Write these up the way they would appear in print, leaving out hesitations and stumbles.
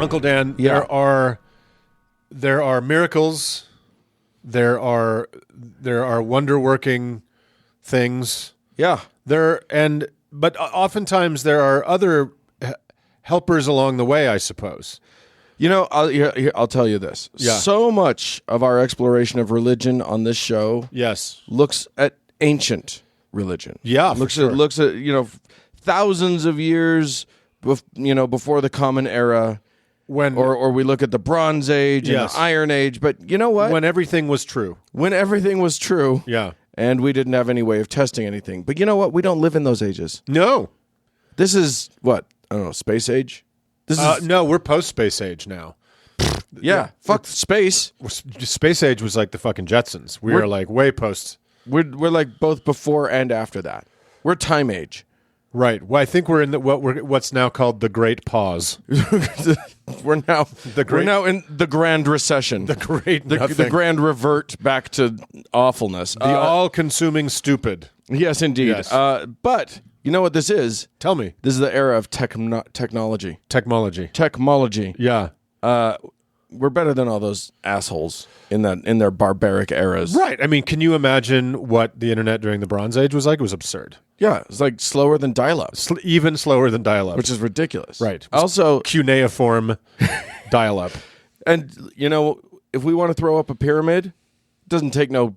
Uncle Dan, Yeah. there are miracles, there are wonder working things. Yeah. But oftentimes there are other helpers along the way, I suppose. You know, I'll tell you this. Yeah. So much of our exploration of religion on this show Yes. looks at ancient religion. Yeah, for sure. Looks at thousands of years before the Common Era, or we look at the Bronze Age and Yes. the Iron Age. But you know what? When everything was true. When everything was true, Yeah. and we didn't have any way of testing anything. But you know what? We don't live in those ages. No. This is what? I don't know, space age? This is No, we're post-space age now. yeah. Fuck space. Space age was like the fucking Jetsons. We're like way post. We're like both before and after that. We're time age. Right. Well, I think we're in what's now called the Great Pause. We're now in the Grand Recession. The Great the Nothing. Grand Revert back to awfulness. The all-consuming stupid. Yes, indeed. Yes. But you know what this is? Tell me. This is the era of technology. Technology. Yeah. We're better than all those assholes in their barbaric eras. Right. I mean, can you imagine what the internet during the Bronze Age was like? It was absurd. Yeah, it's like slower than dial-up, Even slower than dial-up. which is ridiculous. right. Also, cuneiform dial-up. and if we want to throw up a pyramid, it doesn't take no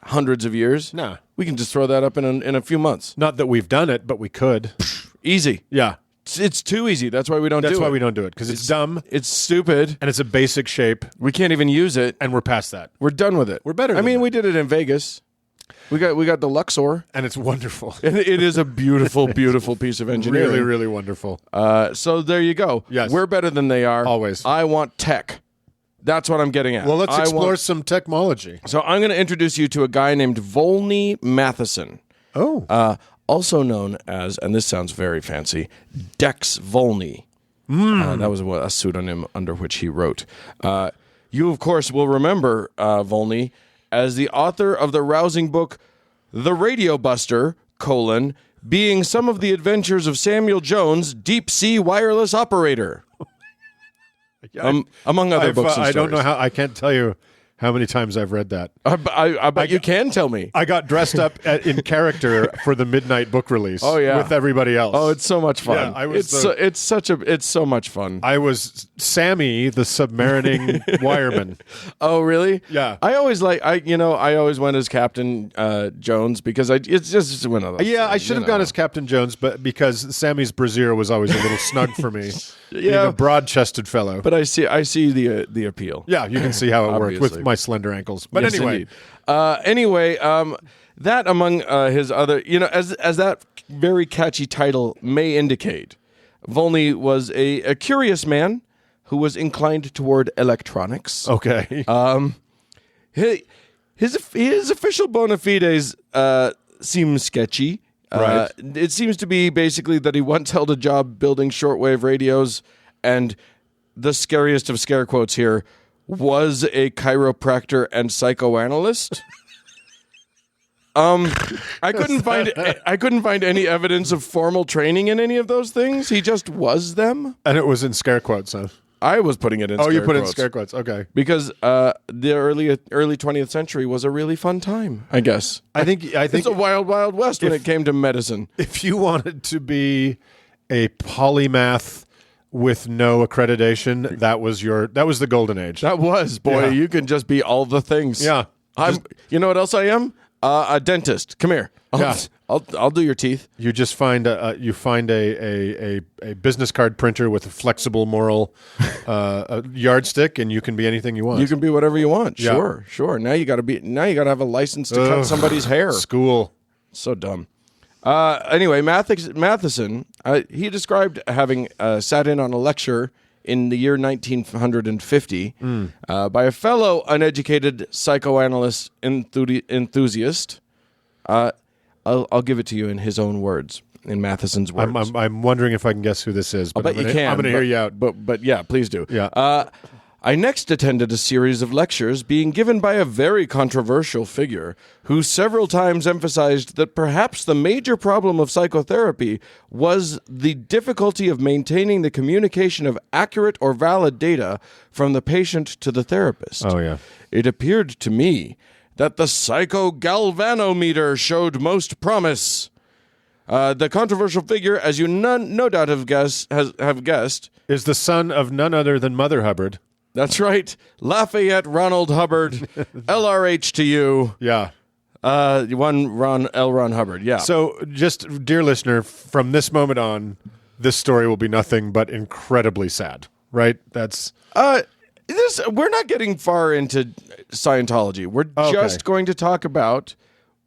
hundreds of years. No. We can just throw that up in a few months. Not that we've done it, but we could. Easy. Yeah. It's too easy. That's why we don't do it. That's why we don't do it, because it's dumb, It's stupid. and it's a basic shape, We can't even use it. and we're past that. We're done with it. We're better I than mean, that. we did it in Vegas. We got the Luxor. And it's wonderful. And it is a beautiful, beautiful piece of engineering. Really, really wonderful. So there you go. Yes. We're better than they are. Always. I want tech. That's what I'm getting at. Well, let's I explore want- some technology. So I'm going to introduce you to a guy named Volney Matheson. Oh. Also known as, and this sounds very fancy, Dex Volney. That was a pseudonym under which he wrote. You, of course, will remember Volney as the author of the rousing book, The Radio Buster, being some of the adventures of Samuel Jones, deep sea wireless operator. Among other books and I don't know stories. I can't tell you how many times I've read that. I bet you can tell me. I got dressed up in character for the midnight book release. Oh, yeah. With everybody else. Oh, it's so much fun. Yeah, I was it's so much fun. I was Sammy, the submarining wireman. Oh, really? Yeah. I always went as Captain Jones because it's just one of those. Yeah, I things, should have gone as Captain Jones, but because Sammy's brassiere was always a little snug for me. Being Yeah. a broad-chested fellow. But I see the appeal. Yeah, you can see how it worked with Obviously. my slender ankles. But Yes, anyway, indeed. That among his other, as that very catchy title may indicate, Volney was a curious man who was inclined toward electronics. okay. His official bona fides seem sketchy. Right. It seems to be basically that he once held a job building shortwave radios, and the scariest of scare quotes here was a chiropractor and psychoanalyst. I couldn't find any evidence of formal training in any of those things. He just was them. And it was in scare quotes, huh? I was putting it in. Oh, scare you put it in quotes. scare quotes. Okay. Because the early 20th century was a really fun time, I guess. I think It's a wild, wild west when it came to medicine. if you wanted to be a polymath with no accreditation, that was the golden age. That was, boy, Yeah. you can just be all the things. Yeah. You know what else I am? A dentist. Come here. I'll do your teeth. You just find a business card printer with a flexible moral a yardstick, and you can be anything you want. You can be whatever you want. Yeah. Sure. Now you got to have a license to cut somebody's hair. School. So dumb. Anyway, Matheson, he described having sat in on a lecture in the year 1950 by a fellow uneducated psychoanalyst enthusiast. I'll give it to you in his own words, in Matheson's words. I'm wondering if I can guess who this is. But I bet you can. I'm going to hear you out. But yeah, please do. Yeah. I next attended a series of lectures being given by a very controversial figure who several times emphasized that perhaps the major problem of psychotherapy was the difficulty of maintaining the communication of accurate or valid data from the patient to the therapist. Oh, yeah. It appeared to me that the psychogalvanometer showed most promise. The controversial figure, as you no doubt have guessed, Is the son of none other than Mother Hubbard. that's right, Lafayette Ronald Hubbard, LRH to you. Yeah. Ron Hubbard, yeah. So, just, dear listener, from this moment on, this story will be nothing but incredibly sad, right? That's... We're not getting far into Scientology. We're just going to talk about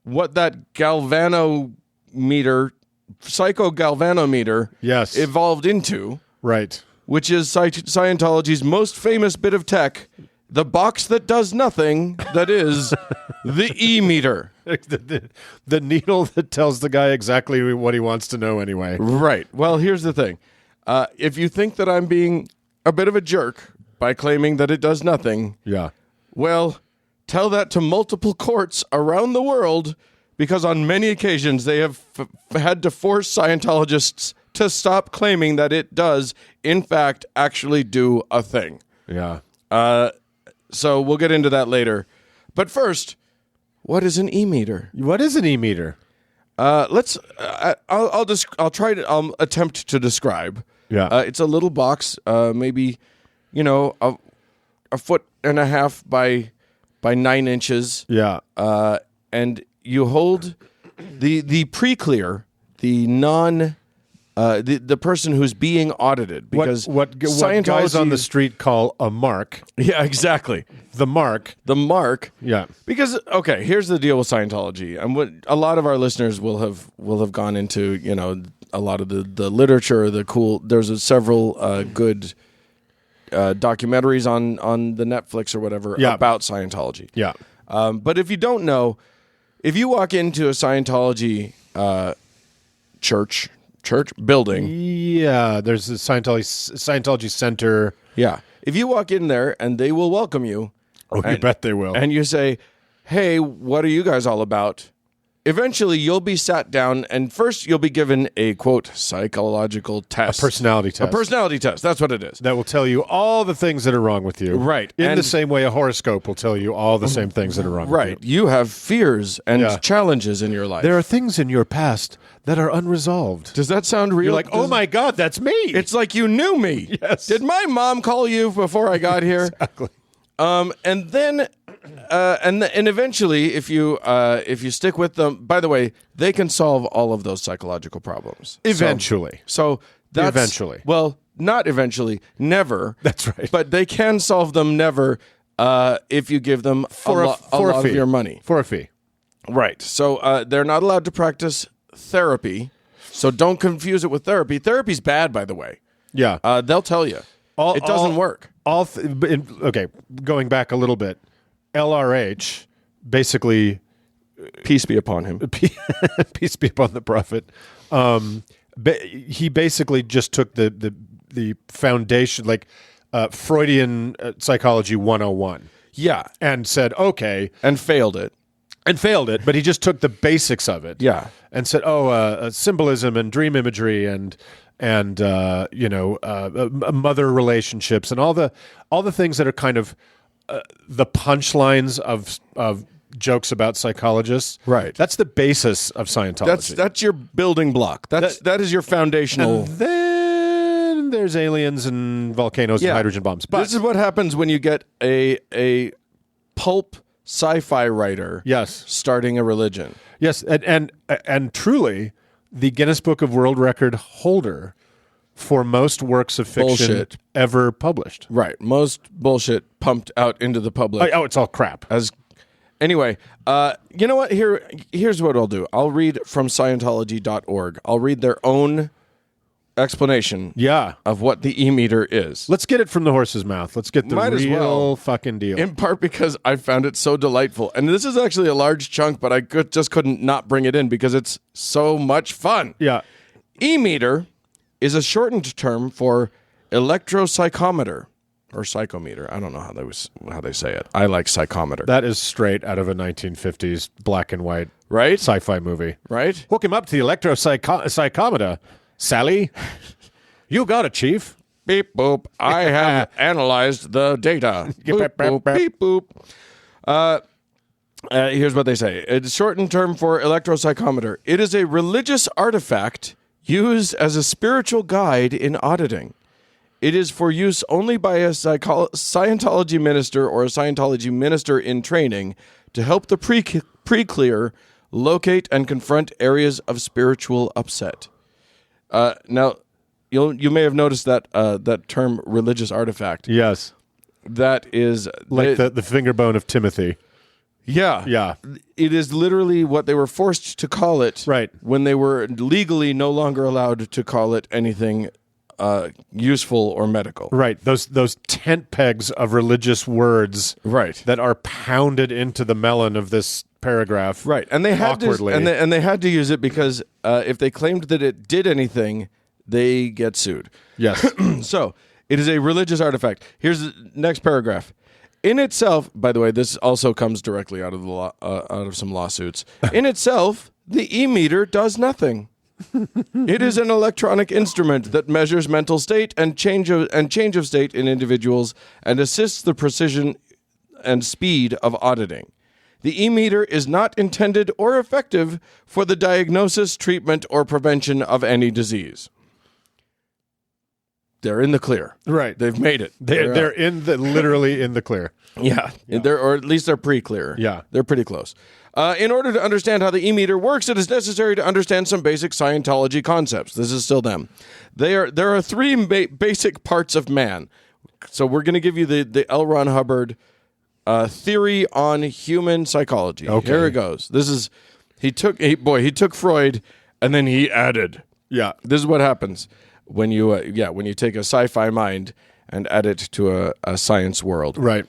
what that psychogalvanometer Yes. evolved into, Right. which is Scientology's most famous bit of tech, the box that does nothing, that is the E-meter. The needle that tells the guy exactly what he wants to know anyway. Right. Well, here's the thing. If you think that I'm being a bit of a jerk by claiming that it does nothing, Yeah. well, tell that to multiple courts around the world, because on many occasions they have had to force Scientologists to stop claiming that it does, in fact, actually do a thing. Yeah. So we'll get into that later. But first, what is an E-meter? What is an E-meter? I'll attempt to describe. Yeah. It's a little box, maybe, a foot and a half by 9 inches. Yeah. And you hold the pre-clear, the non, the person who's being audited, because what guys on the street call a mark. Yeah, exactly. The mark. The mark. Yeah. Because here's the deal with Scientology, and what a lot of our listeners will have gone into, a lot of the literature, there's several good documentaries on the Netflix or whatever about Scientology. Yeah. But if you don't know, if you walk into a Scientology church building, Yeah, there's a Scientology Center. yeah, if you walk in there and they will welcome you, You bet they will. and you say, "Hey, what are you guys all about?" Eventually, you'll be sat down, and first you'll be given a, quote, psychological test. Personality test. A personality test. That's what it is. That will tell you all the things that are wrong with you. Right. In And- the same way a horoscope will tell you all the same things that are wrong Right. with you. You have fears and Yeah. challenges in your life. There are things in your past that are unresolved. Does that sound real? You're like, oh my God, that's me. It's like you knew me. Yes. Did my mom call you before I got here? Exactly. And then, and eventually, if you stick with them, by the way, they can solve all of those psychological problems. Eventually. So that's Eventually. Well, not eventually, never. That's right. But they can solve them never if you give them a lot of your money. For a fee. Right. So they're not allowed to practice therapy. So don't confuse it with therapy. Therapy's bad, by the way. Yeah. They'll tell you. It doesn't work. Okay, going back a little bit, LRH basically, Peace be upon him. peace be upon the prophet. He basically just took the foundation, like Freudian psychology 101, Yeah. and said, okay, And failed it. and failed it, but he just took the basics of it, Yeah. and said, symbolism and dream imagery and mother relationships and all the things that are kind of the punchlines of jokes about psychologists. Right. That's the basis of Scientology. That's your building block. That is your foundational. And then there's aliens and volcanoes and hydrogen bombs. But this is what happens when you get a pulp sci-fi writer. Yes. Starting a religion. Yes, and truly, the Guinness Book of World Record holder for most works of fiction Bullshit. ever published. Right. Most bullshit pumped out into the public. Oh, it's all crap. Anyway, you know what? Here's what I'll do. I'll read from Scientology.org. I'll read their own explanation Yeah. of what the E-meter is. Let's get it from the horse's mouth. Let's get the Might as real well. fucking deal. In part because I found it so delightful. And this is actually a large chunk, but I just couldn't not bring it in because it's so much fun. Yeah. E-meter is a shortened term for electropsychometer. or psychometer. I don't know how they say it. I like psychometer. That is straight out of a 1950s black and white Right? sci-fi movie. Right? Hook him up to the electropsychometer, Sally. You got it, Chief. Beep boop. I have analyzed the data. Boop, boop, beep boop. Here's what they say. It's shortened term for electropsychometer. It is a religious artifact used as a spiritual guide in auditing. It is for use only by a Scientology minister or a Scientology minister in training to help the pre-clear locate and confront areas of spiritual upset. Now, you may have noticed that that term religious artifact. Yes. That is Like the finger bone of Timothy. Yeah. Yeah. It is literally what they were forced to call it Right. when they were legally no longer allowed to call it anything useful or medical. Right. Those tent pegs of religious words Right. that are pounded into the melon of this paragraph. Right. And they had awkwardly. to and they had to use it because if they claimed that it did anything, they get sued. Yes. So, it is a religious artifact. Here's the next paragraph. In itself, by the way, this also comes directly out of out of some lawsuits. In itself, the e-meter does nothing. It is an electronic instrument that measures mental state and change of state in individuals and assists the precision and speed of auditing. The e-meter is not intended or effective for the diagnosis, treatment, or prevention of any disease. They're in the clear. Right. They've made it. They're literally in the clear. Yeah. Or at least they're pre-clear. Yeah. They're pretty close. In order to understand how the e-meter works, it is necessary to understand some basic Scientology concepts. This is still them. There are three basic parts of man. So we're going to give you the L. Ron Hubbard theory on human psychology. Okay. Here it goes. This is he took Freud and then he added. Yeah. This is what happens when you take a sci-fi mind and add it to a science world. Right.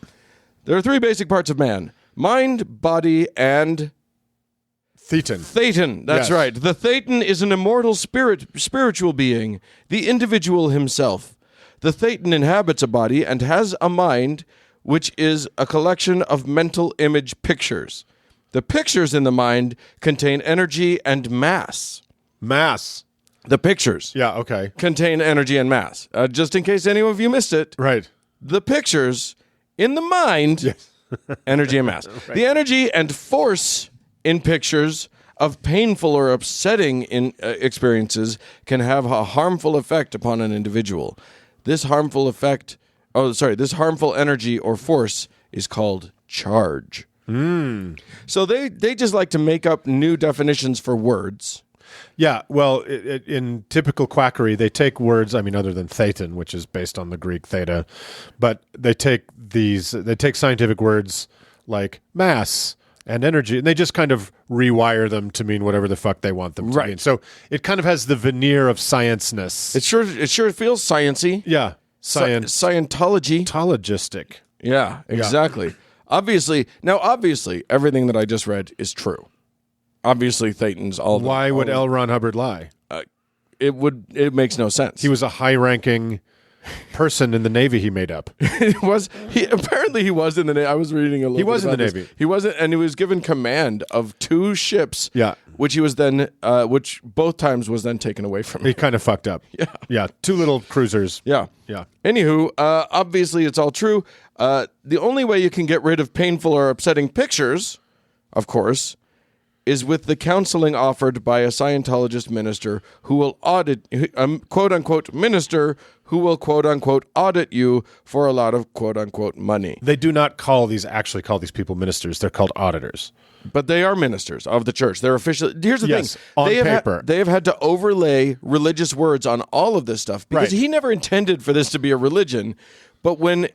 There are three basic parts of man: mind, body, and Thetan. That's Yes. right. The Thetan is an immortal spiritual being, the individual himself. The Thetan inhabits a body and has a mind, which is a collection of mental image pictures. The pictures in the mind contain energy and mass. Mass. The pictures Yeah, okay. contain energy and mass. Just in case any of you missed it, Right. the pictures in the mind, energy and mass. Right. The energy and force in pictures of painful or upsetting experiences can have a harmful effect upon an individual. This harmful energy or force is called charge. So they just like to make up new definitions for words. Yeah, well, in typical quackery, they take words, other than thetan, which is based on the Greek theta, but they take scientific words like mass and energy, and they just kind of rewire them to mean whatever the fuck they want them to mean. So it kind of has the veneer of science-ness. It sure feels science-y. Yeah. Scientology. Scientologistic. Yeah, exactly. Yeah. Obviously, everything that I just read is true. Obviously, Thetan's all. Why would L. Ron Hubbard lie? It makes no sense. He was a high-ranking person in the Navy. He made up. He was in the Navy. I was reading a little. He was in the this. Navy. He wasn't, and he was given command of 2 ships. Yeah, which he was then, which both times was then taken away from him. He kind of fucked up. Yeah. 2 little cruisers. Yeah. Anywho, obviously it's all true. The only way you can get rid of painful or upsetting pictures, of course, is with the counseling offered by a Scientologist minister who will quote-unquote minister who will quote-unquote audit you for a lot of quote-unquote money. They do not actually call these people ministers. They're called auditors. But they are ministers of the church. They're official. Here's the thing. On paper. They have had to overlay religious words on all of this stuff because he never intended for this to be a religion. But when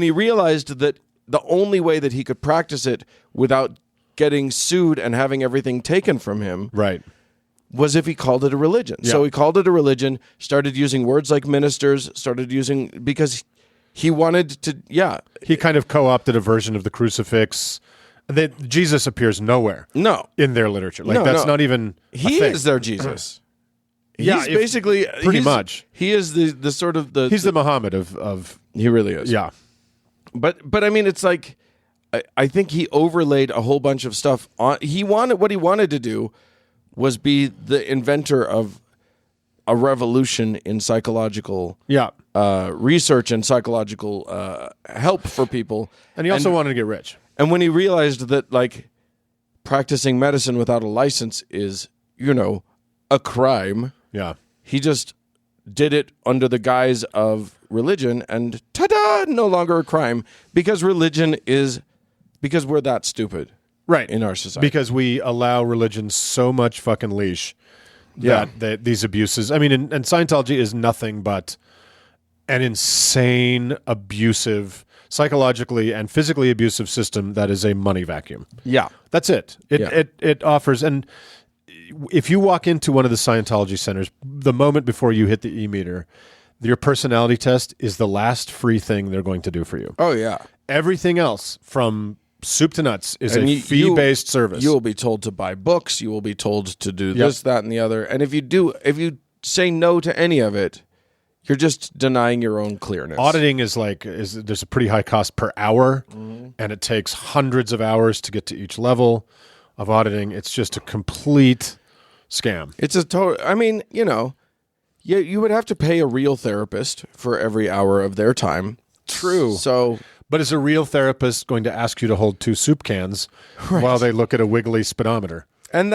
he realized that the only way that he could practice it without getting sued and having everything taken from him was if he called it a religion. Yeah. So he called it a religion, started using words like ministers, because he wanted to, He kind of co-opted a version of the crucifix. Jesus appears nowhere in their literature. That's not even a He thing. is their Jesus. He's basically... Pretty much. He is the sort of the... He's the Muhammad of He really is. Yeah. But I mean, it's like I think he overlaid a whole bunch of stuff on. What he wanted to do was be the inventor of a revolution in psychological research and psychological help for people. And he also wanted to get rich. And when he realized that, like, practicing medicine without a license is, a crime, he just did it under the guise of religion, and ta-da, no longer a crime, because we're that stupid. Right. In our society. Because we allow religion so much fucking leash that these abuses, I mean, and Scientology is nothing but an insane, abusive, psychologically and physically abusive system that is a money vacuum. Yeah. That's it. It offers, and if you walk into one of the Scientology centers, the moment before you hit the e-meter, your personality test is the last free thing they're going to do for you. Oh, yeah. Everything else, from soup to nuts, is a fee-based service. You will be told to buy books. You will be told to do this, that, and the other. And if you say no to any of it, you're just denying your own clearness. Auditing is there's a pretty high cost per hour, and it takes hundreds of hours to get to each level of auditing. It's just a complete scam. It's a total. I mean, you would have to pay a real therapist for every hour of their time. True. So. But is a real therapist going to ask you to hold 2 soup cans while they look at a wiggly speedometer? And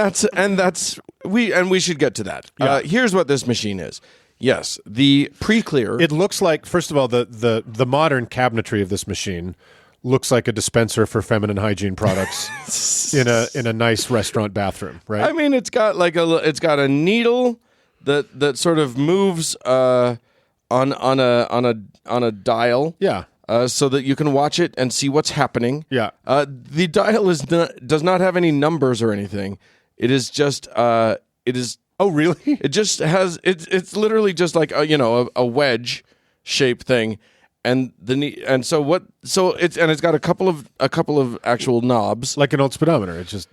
we should get to that. Yeah. Here's what this machine is. Yes, the pre-clear. It looks like, first of all, the modern cabinetry of this machine looks like a dispenser for feminine hygiene products in a nice restaurant bathroom, right? I mean, it's got a needle that sort of moves on a dial. Yeah. So that you can watch it and see what's happening. Yeah. The dial does not have any numbers or anything. It is just Oh, really? It just has it's literally just like a wedge shaped thing, it's got a couple of actual knobs, Like an old speedometer. It's just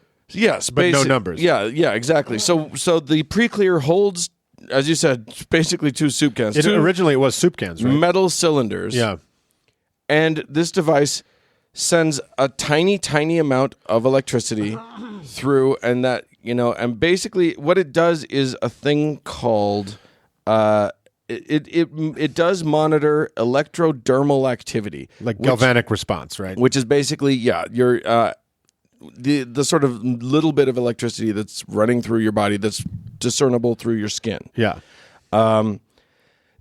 but no numbers. Yeah, exactly. So the pre-clear holds, as you said, basically 2 soup cans. Originally, it was soup cans, right? Metal cylinders. Yeah. And this device sends a tiny, tiny amount of electricity through, and and basically what it does is a thing called it does monitor electrodermal activity, like galvanic response, right? Which is basically your the sort of little bit of electricity that's running through your body that's discernible through your skin. Yeah.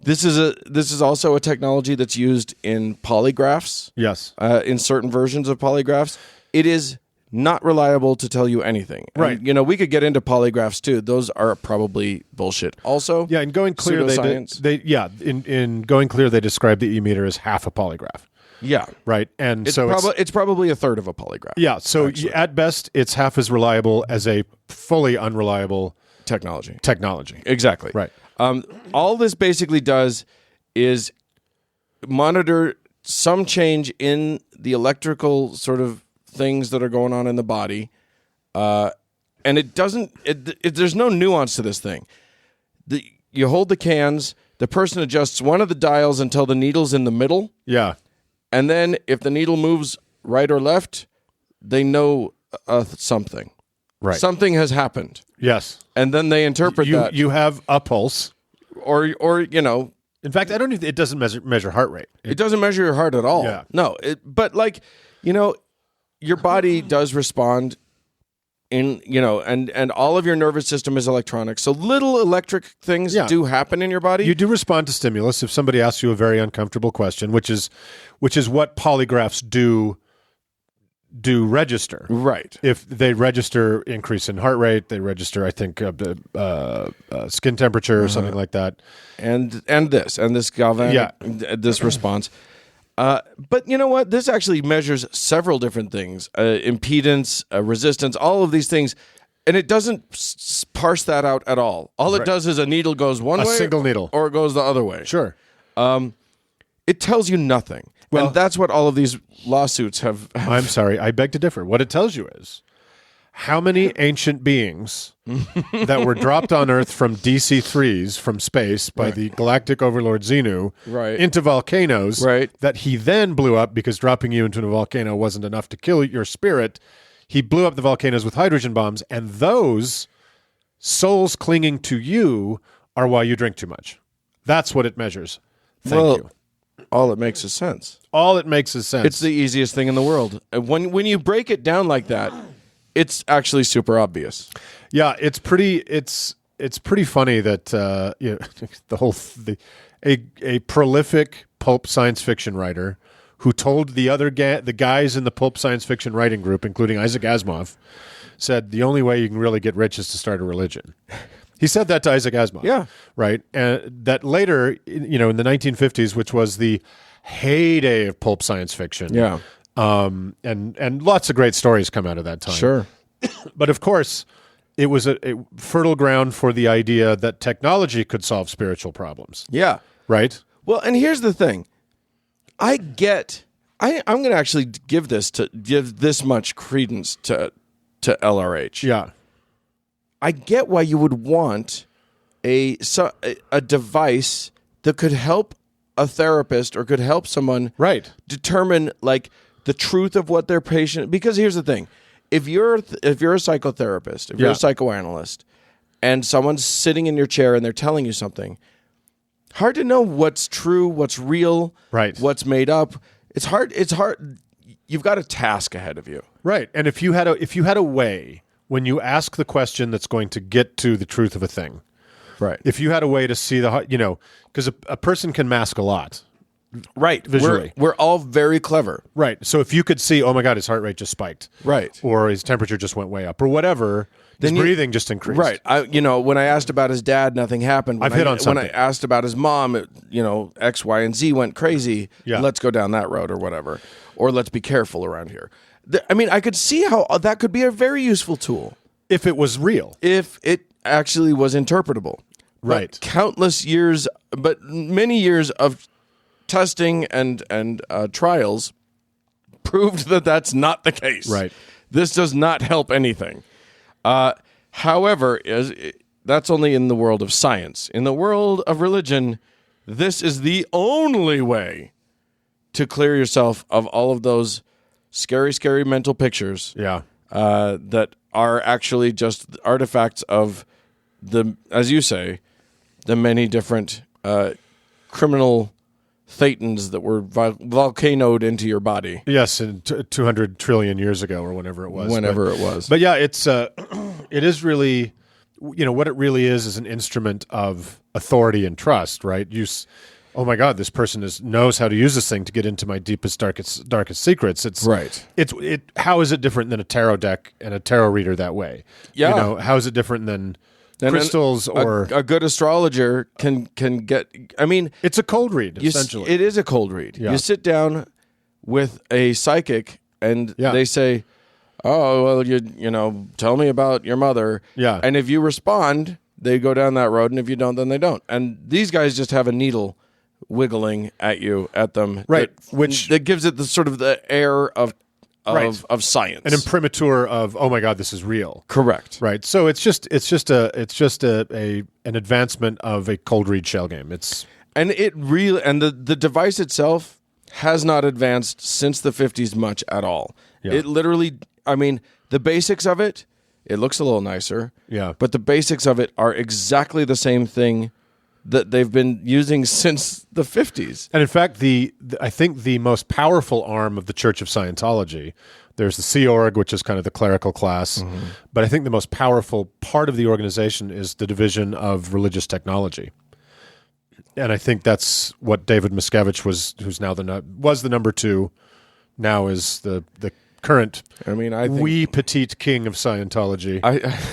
This is also a technology that's used in polygraphs. Yes. In certain versions of polygraphs. It is not reliable to tell you anything. Right. And, we could get into polygraphs too. Those are probably bullshit. Also, in Going Clear, in Going Clear, they describe the e-meter as half a polygraph. Yeah. Right. And it's probably a third of a polygraph. Yeah. So at best, it's half as reliable as a fully unreliable technology. Exactly. Right. All this basically does is monitor some change in the electrical sort of things that are going on in the body, and it doesn't. There's no nuance to this thing. You hold the cans. The person adjusts one of the dials until the needle's in the middle. Yeah, and then if the needle moves right or left, they know something. Right. Something has happened. Yes. And then they interpret that. You have a pulse. Or In fact, I don't even, it doesn't measure heart rate. It doesn't measure your heart at all. Yeah. No. But your body does respond and all of your nervous system is electronic. So little electric things do happen in your body. You do respond to stimulus if somebody asks you a very uncomfortable question, which is what polygraphs do register. Right. If they register increase in heart rate, they register, I think, skin temperature or something like that. And this galvanic, this response. But you know what? This actually measures several different things: impedance, resistance, all of these things, and it doesn't parse that out at all. All it does is a needle goes one way, a single needle, or it goes the other way. Sure. It tells you nothing. Well, and that's what all of these lawsuits have. I'm sorry, I beg to differ. What it tells you is how many ancient beings that were dropped on Earth from DC-3s from space by the galactic overlord Xenu into volcanoes that he then blew up because dropping you into a volcano wasn't enough to kill your spirit. He blew up the volcanoes with hydrogen bombs, and those souls clinging to you are why you drink too much. That's what it measures. Thank you. All it makes is sense. All it makes is sense. It's the easiest thing in the world. When you break it down like that, it's actually super obvious. Yeah, it's pretty funny that a prolific pulp science fiction writer who told the guys in the pulp science fiction writing group, including Isaac Asimov, said the only way you can really get rich is to start a religion. He said that to Isaac Asimov. Yeah. Right? And that later, in the 1950s, which was the heyday of pulp science fiction. Yeah. And lots of great stories come out of that time. Sure. But of course, it was a fertile ground for the idea that technology could solve spiritual problems. Yeah. Right? Well, and here's the thing. I'm going to actually give this much credence to LRH. Yeah. I get why you would want a device that could help a therapist or could help someone determine like the truth of what their patient. Because here's the thing: if you're a psychotherapist, if you're a psychoanalyst, and someone's sitting in your chair and they're telling you something, hard to know what's true, what's real, what's made up. It's hard. You've got a task ahead of you, right? And if you had a way. When you ask the question that's going to get to the truth of a thing, right? If you had a way to see because a person can mask a lot, right? Visually, we're all very clever, right? So if you could see, oh my God, his heart rate just spiked, right? Or his temperature just went way up, or whatever, his breathing just increased, right? When I asked about his dad, nothing happened. I've hit on something. When I asked about his mom, X, Y, and Z went crazy. Yeah. Let's go down that road or whatever, or let's be careful around here. I could see how that could be a very useful tool. If it was real. If it actually was interpretable. Right. But many years of testing and trials proved that that's not the case. Right. This does not help anything. However, that's only in the world of science. In the world of religion, this is the only way to clear yourself of all of those scary, scary mental pictures that are actually just artifacts of as you say, the many different criminal thetans that were volcanoed into your body. Yes, 200 trillion years ago or whenever it was. It was. But yeah, it is really, what it really is an instrument of authority and trust, right? Oh my God, this person knows how to use this thing to get into my deepest, darkest secrets. It's right. How is it different than a tarot deck and a tarot reader that way? Yeah. How is it different than crystals or a good astrologer can get? I mean, it's a cold read. Essentially, it is a cold read. Yeah. You sit down with a psychic and they say, "Oh, well, you tell me about your mother." Yeah, and if you respond, they go down that road, and if you don't, then they don't. And these guys just have a needle wiggling at them, right? That gives it the sort of the air of science, an imprimatur of, oh my God, this is real. Correct. Right. So it's just an advancement of a cold read shell game. The device itself has not advanced since the 50s much at all. Yeah. It literally, the basics of it looks a little nicer. Yeah. But the basics of it are exactly the same thing that they've been using since the 50s. And in fact, I think the most powerful arm of the Church of Scientology, there's the Sea Org, which is kind of the clerical class, but I think the most powerful part of the organization is the Division of Religious Technology. And I think that's what David Miscavige was now was the number 2, now is the current petite king of Scientology.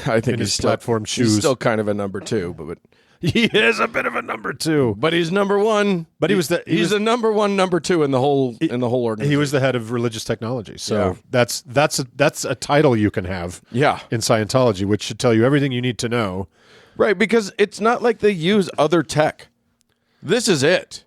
I think his platform shoes. He's still kind of a number 2, but he is a bit of a number 2, but he's number 1. But he's the number 2 in the whole organization. He was the head of religious technology, so that's a title you can have. Yeah. In Scientology, which should tell you everything you need to know. Right, because it's not like they use other tech. This is it.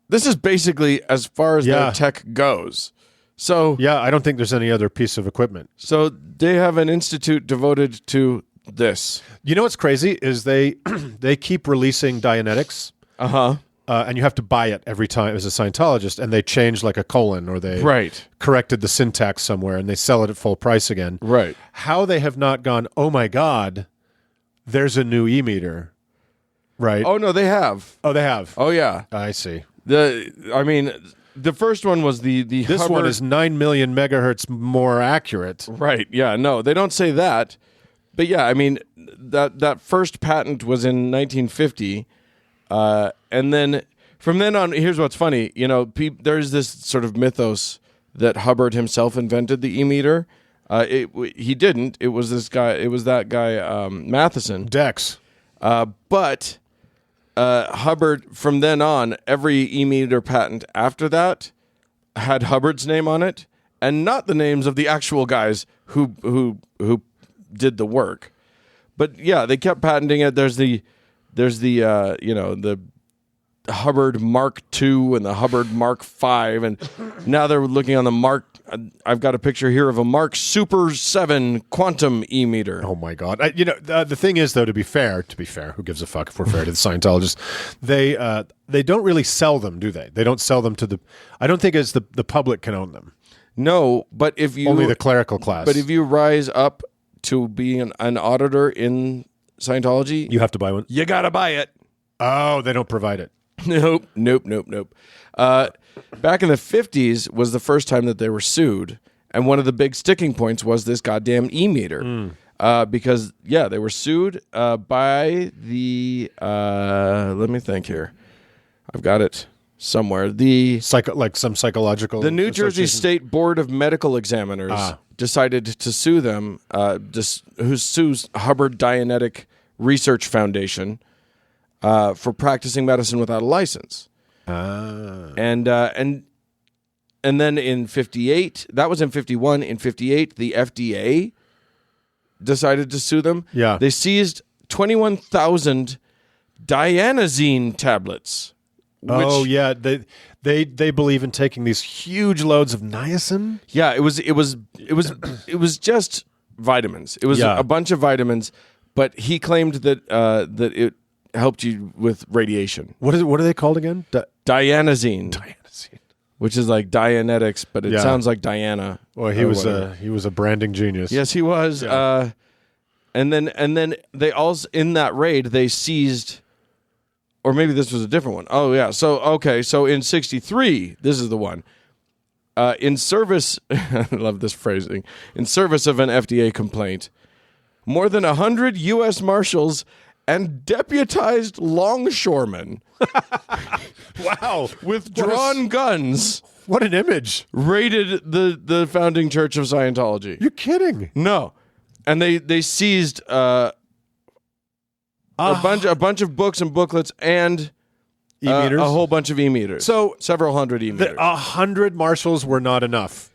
This is basically as far as their tech goes. So Yeah, I don't think there's any other piece of equipment. So they have an institute devoted to this. You know what's crazy is they they keep releasing Dianetics, and you have to buy it every time as a Scientologist, and they change like a colon or they Right. corrected the syntax somewhere, and they sell it at full price again. Right. How they have not gone, oh my God, there's a new e-meter, right? Oh no, they have. Oh, they have. Oh yeah. I see. The first one was the This Hubbard. one is 9 million megahertz more accurate. Right. Yeah. No, they don't say that. But yeah, I mean that first patent was in 1950, and then from then on, here's what's funny. You know, there's this sort of mythos that Hubbard himself invented the e-meter. He didn't. It was this guy. It was that guy Matheson. Dex. But Hubbard, from then on, every e-meter patent after that had Hubbard's name on it, and not the names of the actual guys who did the work. But yeah, they kept patenting it. There's the Hubbard Mark II and the Hubbard Mark V, and now they're looking on the Mark. I've got a picture here of a Mark Super 7 quantum e-meter. Oh my God! The thing is, though, to be fair, who gives a fuck if we're fair to the Scientologists? They don't really sell them, do they? They don't sell them to the. I don't think it's the public can own them. No, but if you Only the clerical class. But if you rise up to being an auditor in Scientology, you have to buy one. you gotta buy it. Oh, they don't provide it. Nope. Back in the 50s was the first time that they were sued, and one of the big sticking points was this goddamn e-meter. Because they were sued by the let me think here. I've got it somewhere. The some psychological. The New Jersey association? State Board of Medical Examiners decided to sue them, who sues Hubbard Dianetic Research Foundation for practicing medicine without a license. And then in 58, that was in 51. In 58, the FDA decided to sue them. Yeah. They seized 21,000 dianazine tablets. Oh yeah, they believe in taking these huge loads of niacin. Yeah, it was just vitamins. It was a bunch of vitamins, but he claimed that that it helped you with radiation. What are they called again? Dianazine. Dianazine. Which is like Dianetics, but it sounds like Diana. Well, he was a branding genius. Yes, he was. Yeah. And then they also, in that raid, they seized, or maybe this was a different one. Oh yeah. So in 63, this is the one. In service, I love this phrasing. In service of an FDA complaint, more than 100 U.S. Marshals and deputized longshoremen Wow. with drawn guns What an image. raided the founding church of Scientology. You're kidding. No. And they seized a bunch of books and booklets and E-meters? a whole bunch of e-meters. So several hundred e-meters. 100 marshals were not enough.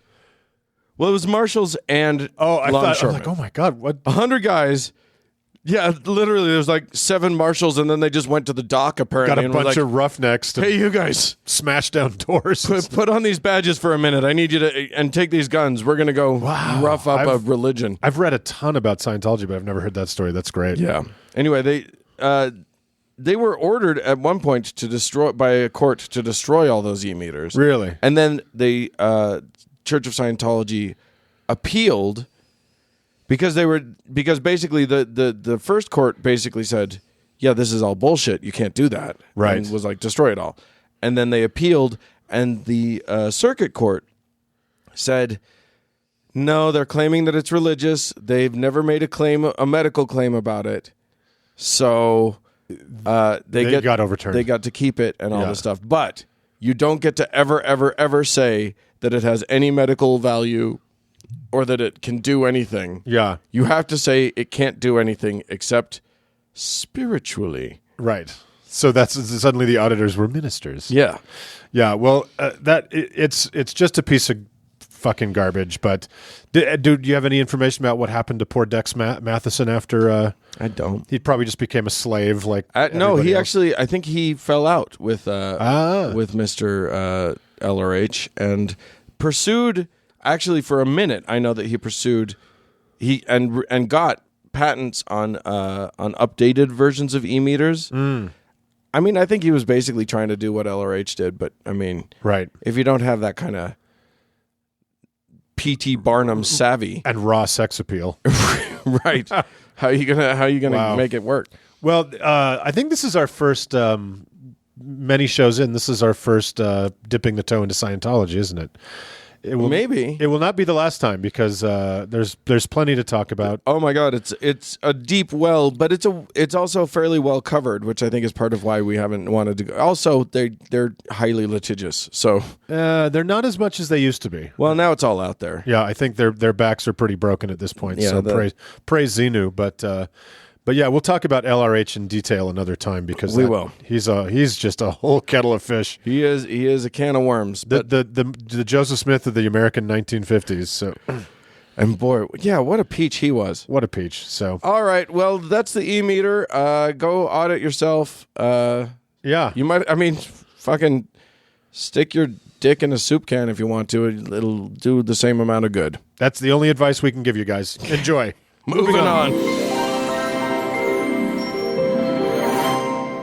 Well, it was marshals and I thought, I was longshoremen. like, oh my God, what? 100 guys. Yeah, literally, there's like 7 marshals, and then they just went to the dock apparently. Got a and were bunch like, of roughnecks to hey, you guys, smash down doors. put on these badges for a minute. I need you to and take these guns. We're gonna go rough up a religion. I've read a ton about Scientology, but I've never heard that story. That's great. Yeah. Anyway, they were ordered at one point to destroy by a court to destroy all those e-meters. Really? And then the Church of Scientology appealed because basically the first court basically said, yeah, this is all bullshit. You can't do that. Right. And was like, destroy it all. And then they appealed, and the circuit court said, no, they're claiming that it's religious. They've never made a medical claim about it. So they got overturned. They got to keep it and all this stuff. But you don't get to ever say that it has any medical value or that it can do anything. Yeah. You have to say it can't do anything except spiritually. Right. So that's suddenly the auditors were ministers. Yeah. Yeah. Well, it's just a piece of fucking garbage. But do you have any information about what happened to poor Dex Matheson after? I don't. He probably just became a slave. Like no, he else. actually. I think he fell out with Mr. LRH and pursued actually, for a minute, I know that he pursued and got patents on updated versions of e-meters. I mean, I think he was basically trying to do what LRH did, but I mean, right. If you don't have that kind of P.T. Barnum savvy and raw sex appeal, right? How are you gonna make it work? Well, I think this is our first. Many shows in, this is our first dipping the toe into Scientology, isn't it? Maybe it will not be the last time because there's plenty to talk about. Oh my God, it's a deep well, but it's also fairly well covered, which I think is part of why we haven't wanted to go. Also, they're highly litigious, so they're not as much as they used to be. Well, now it's all out there. Yeah, I think their backs are pretty broken at this point. Yeah, so praise Xenu, but yeah, we'll talk about LRH in detail another time because we will. He's just a whole kettle of fish. He is a can of worms. But the Joseph Smith of the American 1950s. So, and boy, yeah, what a peach he was. What a peach. So, all right, well, that's the e-meter. Go audit yourself. Yeah, you might. I mean, fucking stick your dick in a soup can if you want to. It'll do the same amount of good. That's the only advice we can give you guys. Enjoy. Moving on.